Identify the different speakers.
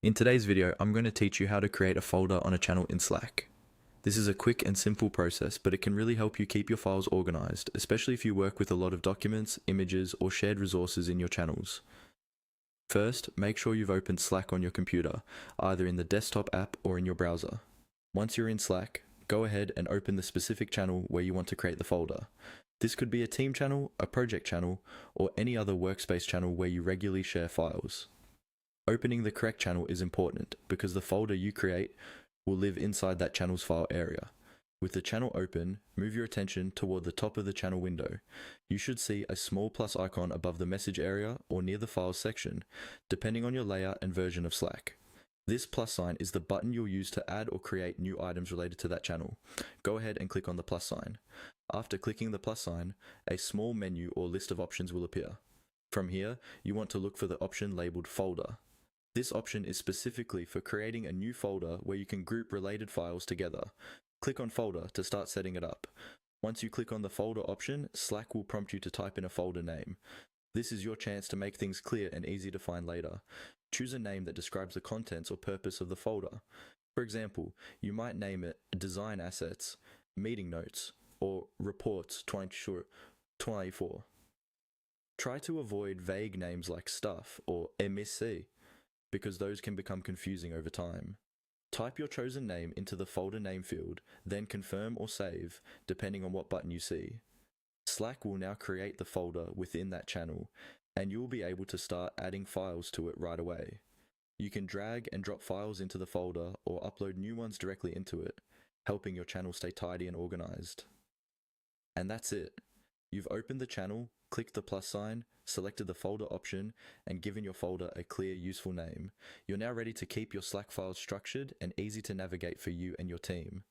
Speaker 1: In today's video, I'm going to teach you how to create a folder on a channel in Slack. This is a quick and simple process, but it can really help you keep your files organized, especially if you work with a lot of documents, images, or shared resources in your channels. First, make sure you've opened Slack on your computer, either in the desktop app or in your browser. Once you're in Slack, go ahead and open the specific channel where you want to create the folder. This could be a team channel, a project channel, or any other workspace channel where you regularly share files. Opening the correct channel is important because the folder you create will live inside that channel's file area. With the channel open, move your attention toward the top of the channel window. You should see a small plus icon above the message area or near the files section, depending on your layout and version of Slack. This plus sign is the button you'll use to add or create new items related to that channel. Go ahead and click on the plus sign. After clicking the plus sign, a small menu or list of options will appear. From here, you want to look for the option labeled Folder. This option is specifically for creating a new folder where you can group related files together. Click on Folder to start setting it up. Once you click on the folder option, Slack will prompt you to type in a folder name. This is your chance to make things clear and easy to find later. Choose a name that describes the contents or purpose of the folder. For example, you might name it Design Assets, Meeting Notes, or Reports 2024. Try to avoid vague names like Stuff or MSC, because those can become confusing over time. Type your chosen name into the folder name field, then confirm or save, depending on what button you see. Slack will now create the folder within that channel, and you will be able to start adding files to it right away. You can drag and drop files into the folder or upload new ones directly into it, helping your channel stay tidy and organized. And that's it. You've opened the channel, clicked the plus sign, selected the folder option, and given your folder a clear, useful name. You're now ready to keep your Slack files structured and easy to navigate for you and your team.